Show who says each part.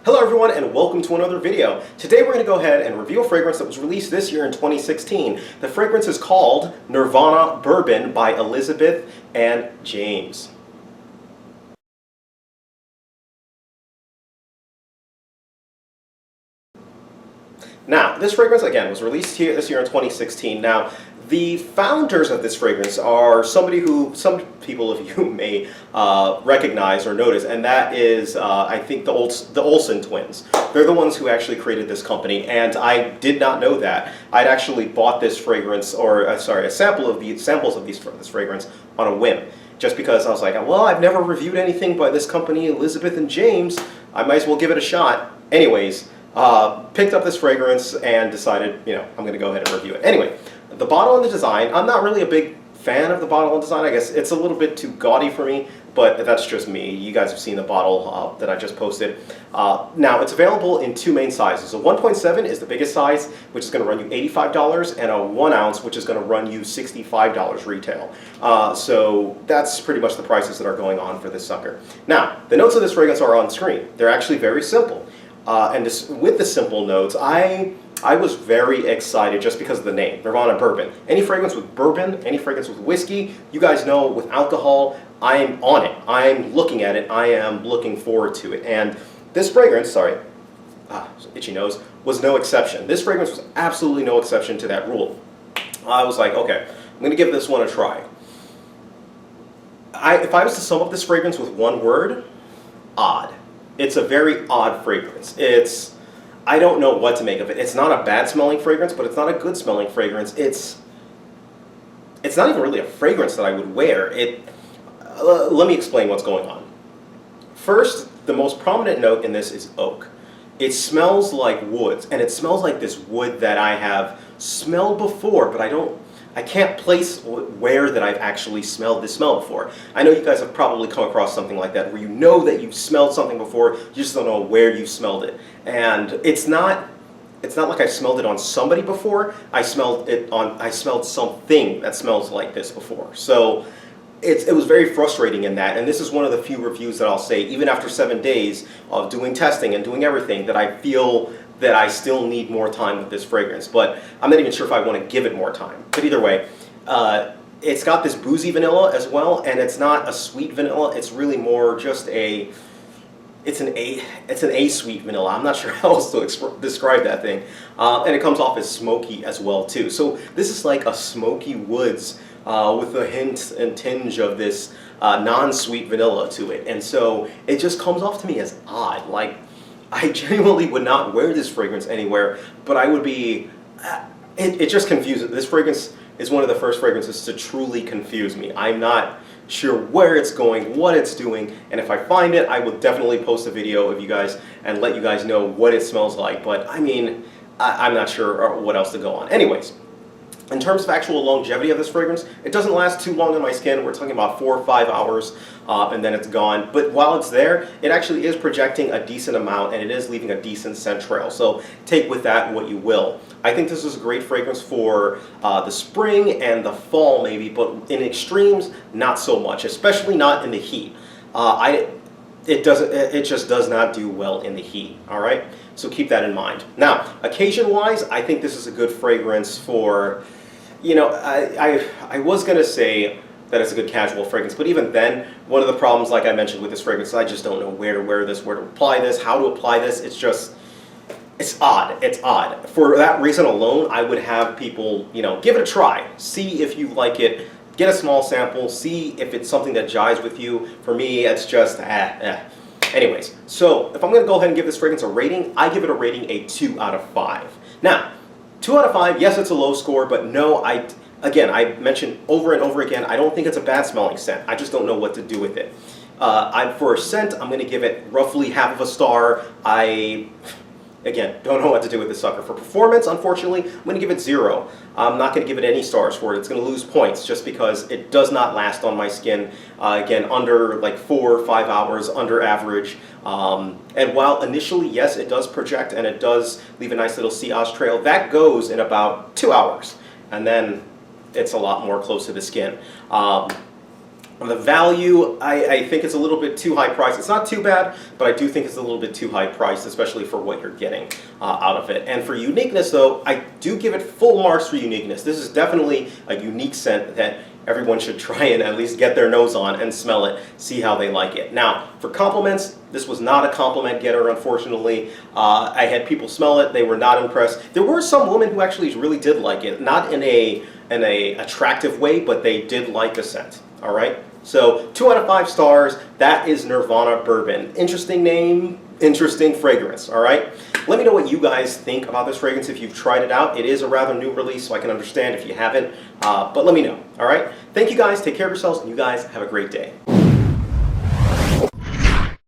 Speaker 1: Hello everyone and welcome to another video. Today we're going to go ahead and review a fragrance that was released this year in 2016. The fragrance is called Nirvana Bourbon by Elizabeth and James. Now, this fragrance, again, was released this year in 2016. Now, the founders of this fragrance are somebody who some people of you may recognize or notice, and that is, I think, the Olsen twins. They're the ones who actually created this company, and I did not know that. I'd actually bought this fragrance, or a samples of this fragrance on a whim, just because I was like, well, I've never reviewed anything by this company, Elizabeth and James. I might as well give it a shot. Anyways. Picked up this fragrance and decided, I'm going to go ahead and review it. Anyway, the bottle and the design, I'm not really a big fan of the bottle and design. I guess it's a little bit too gaudy for me, but that's just me. You guys have seen the bottle that I just posted. Now, it's available in two main sizes. A 1.7 is the biggest size, which is going to run you $85, and a 1 ounce, which is going to run you $65 retail. So that's pretty much the prices that are going on for this sucker. Now, the notes of this fragrance are on screen. They're actually very simple. With the simple notes, I was very excited just because of the name, Nirvana Bourbon. Any fragrance with bourbon, any fragrance with whiskey, you guys know with alcohol, I am on it. I am looking at it. I am looking forward to it. And this fragrance, itchy nose, was no exception. This fragrance was absolutely no exception to that rule. I was like, okay, I'm going to give this one a try. If I was to sum up this fragrance with one word, odd. It's a very odd fragrance. I don't know what to make of it. It's not a bad smelling fragrance, but it's not a good smelling fragrance. It's not even really a fragrance that I would wear. Let me explain what's going on. First, the most prominent note in this is oak. It smells like woods, and it smells like this wood that I have smelled before, but I can't place where that I've actually smelled this smell before. I know you guys have probably come across something like that, where you know that you've smelled something before, you just don't know where you smelled it. And it's not like I smelled it on somebody before. I smelled something that smells like this before. So it was very frustrating in that, and this is one of the few reviews that I'll say, even after 7 days of doing testing and doing everything, that I feel that I still need more time with this fragrance. But I'm not even sure if I want to give it more time. But either way, it's got this boozy vanilla as well, and it's not a sweet vanilla. It's really more just it's an A sweet vanilla. I'm not sure how else to describe that thing. And it comes off as smoky as well too. So this is like a smoky woods with a hint and tinge of this non-sweet vanilla to it. And so it just comes off to me as odd. Like, I genuinely would not wear this fragrance anywhere, but I would be, it just confuses. This fragrance is one of the first fragrances to truly confuse me. I'm not sure where it's going, what it's doing, and if I find it, I will definitely post a video of you guys and let you guys know what it smells like. But I mean, I'm not sure what else to go on. Anyways, in terms of actual longevity of this fragrance, it doesn't last too long on my skin. We're talking about 4 or 5 hours, and then it's gone. But while it's there, it actually is projecting a decent amount, and it is leaving a decent scent trail. So take with that what you will. I think this is a great fragrance for the spring and the fall maybe, but in extremes, not so much, especially not in the heat. It just does not do well in the heat, all right? So keep that in mind. Now, occasion-wise, I think this is a good fragrance for, I was going to say that it's a good casual fragrance, but even then, one of the problems, like I mentioned with this fragrance, I just don't know where to wear this, where to apply this, how to apply this. It's odd. It's odd. For that reason alone, I would have people, give it a try. See if you like it. Get a small sample, see if it's something that jives with you. For me, it's just, Anyways, so if I'm going to go ahead and give this fragrance a rating, I give it a rating a 2 out of 5. Now, 2 out of 5, yes, it's a low score, but no, again, I mentioned over and over again, I don't think it's a bad smelling scent. I just don't know what to do with it. For a scent, I'm going to give it roughly half of a star. Again, don't know what to do with this sucker. For performance, unfortunately, I'm going to give it 0. I'm not going to give it any stars for it. It's going to lose points just because it does not last on my skin. Again, under like 4 or 5 hours, under average. And while initially, yes, it does project and it does leave a nice little sillage trail, that goes in about 2 hours. And then it's a lot more close to the skin. The value, I think it's a little bit too high priced. It's not too bad, but I do think it's a little bit too high priced, especially for what you're getting out of it. And for uniqueness, though, I do give it full marks for uniqueness. This is definitely a unique scent that everyone should try and at least get their nose on and smell it, see how they like it. Now, for compliments, this was not a compliment getter, unfortunately. I had people smell it, they were not impressed. There were some women who actually really did like it, not in a attractive way, but they did like the scent. All right, so 2 out of 5 stars. That is Nirvana Bourbon. Interesting name, interesting fragrance. All right, let me know what you guys think about this fragrance if you've tried it out. It is a rather new release, so I can understand if you haven't, but let me know. All right, thank you guys, take care of yourselves, and you guys have a great day.